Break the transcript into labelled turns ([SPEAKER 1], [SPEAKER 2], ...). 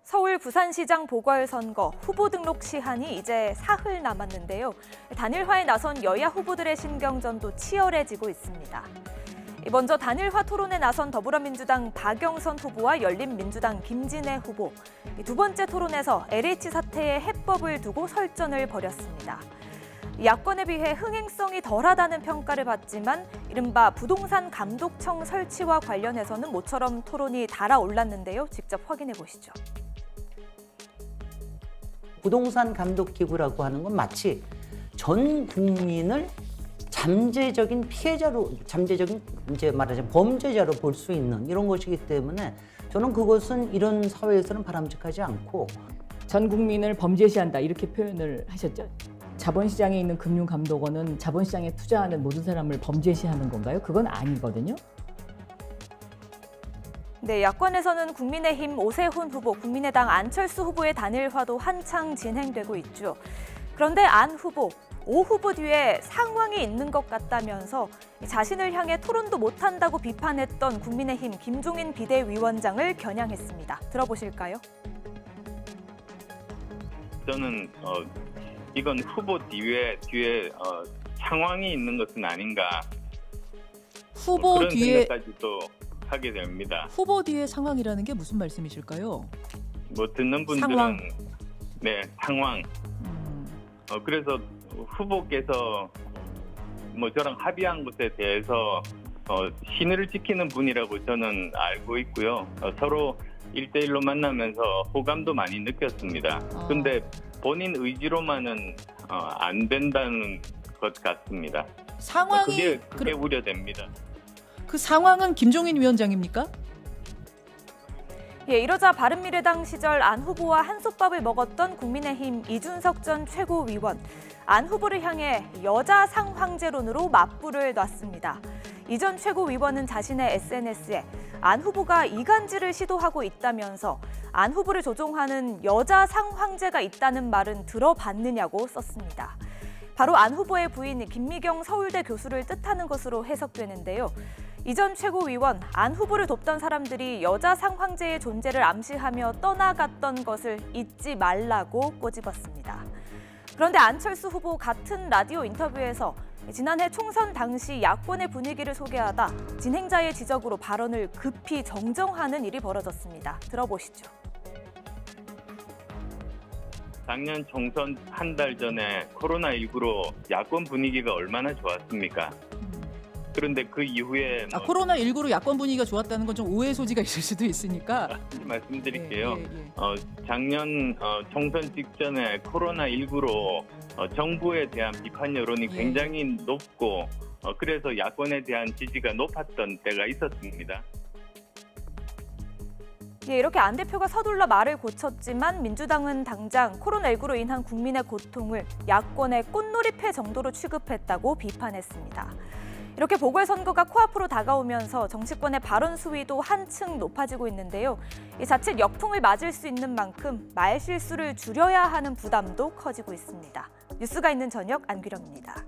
[SPEAKER 1] 서울 부산시장 보궐선거 후보 등록 시한이 이제 사흘 남았는데요. 단일화에 나선 여야 후보들의 신경전도 치열해지고 있습니다. 먼저 단일화 토론에 나선 더불어민주당 박영선 후보와 열린민주당 김진애 후보. 두 번째 토론에서 LH 사태의 해법을 두고 설전을 벌였습니다. 야권에 비해 흥행성이 덜하다는 평가를 받지만 이른바 부동산 감독청 설치와 관련해서는 모처럼 토론이 달아올랐는데요. 직접 확인해 보시죠.
[SPEAKER 2] 부동산 감독기구라고 하는 건 마치 전 국민을 잠재적인 피해자로, 잠재적인 이제 말하자면 범죄자로 볼 수 있는 이런 것이기 때문에 저는 그것은 이런 사회에서는 바람직하지 않고
[SPEAKER 3] 전 국민을 범죄시한다 이렇게 표현을 하셨죠. 자본시장에 있는 금융감독원은 자본시장에 투자하는 모든 사람을 범죄시하는 건가요? 그건 아니거든요.
[SPEAKER 1] 네, 야권에서는 국민의힘 오세훈 후보, 국민의당 안철수 후보의 단일화도 한창 진행되고 있죠. 그런데 안 후보, 오 후보 뒤에 상황이 있는 것 같다면서 자신을 향해 토론도 못한다고 비판했던 국민의힘 김종인 비대위원장을 겨냥했습니다. 들어보실까요?
[SPEAKER 4] 저는 이건 후보 뒤에 상황이 있는 것은 아닌가.
[SPEAKER 5] 후보
[SPEAKER 4] 그런
[SPEAKER 5] 뒤에
[SPEAKER 4] 생각까지도 하게 됩니다.
[SPEAKER 5] 후보 뒤에 상황이라는 게 무슨 말씀이실까요?
[SPEAKER 4] 뭐 듣는 분들은
[SPEAKER 5] 상황.
[SPEAKER 4] 네, 상황. 그래서 후보께서 뭐 저랑 합의한 것에 대해서 신의를 지키는 분이라고 저는 알고 있고요. 서로 1대1로 만나면서 호감도 많이 느꼈습니다. 근데 본인 의지로만은 안 된다는 것 같습니다.
[SPEAKER 5] 상황이
[SPEAKER 4] 그게 우려됩니다.
[SPEAKER 5] 그 상황은 김종인 위원장입니까?
[SPEAKER 1] 예, 이러자 바른미래당 시절 안 후보와 한솥밥을 먹었던 국민의힘 이준석 전 최고위원. 안 후보를 향해 여자 상황제론으로 맞불을 놨습니다. 이 전 최고위원은 자신의 SNS에 안 후보가 이간질을 시도하고 있다면서 안 후보를 조종하는 여자 상황제가 있다는 말은 들어봤느냐고 썼습니다. 바로 안 후보의 부인 김미경 서울대 교수를 뜻하는 것으로 해석되는데요. 이 전 최고위원, 안 후보를 돕던 사람들이 여자 상황제의 존재를 암시하며 떠나갔던 것을 잊지 말라고 꼬집었습니다. 그런데 안철수 후보 같은 라디오 인터뷰에서 지난해 총선 당시 야권의 분위기를 소개하다 진행자의 지적으로 발언을 급히 정정하는 일이 벌어졌습니다. 들어보시죠.
[SPEAKER 4] 작년 총선 한 달 전에 코로나19로 야권 분위기가 얼마나 좋았습니까? 그런데 그 이후에
[SPEAKER 5] 코로나19로 야권 분위기가 좋았다는 건 좀 오해 소지가 있을 수도 있으니까
[SPEAKER 4] 말씀드릴게요.
[SPEAKER 5] 예.
[SPEAKER 4] 작년 총선 직전에 코로나19로 정부에 대한 비판 여론이 굉장히 높고 그래서 야권에 대한 지지가 높았던 때가 있었습니다.
[SPEAKER 1] 예, 이렇게 안 대표가 서둘러 말을 고쳤지만 민주당은 당장 코로나19로 인한 국민의 고통을 야권의 꽃놀이패 정도로 취급했다고 비판했습니다. 이렇게 보궐선거가 코앞으로 다가오면서 정치권의 발언 수위도 한층 높아지고 있는데요. 자칫 역풍을 맞을 수 있는 만큼 말실수를 줄여야 하는 부담도 커지고 있습니다. 뉴스가 있는 저녁 안규령입니다.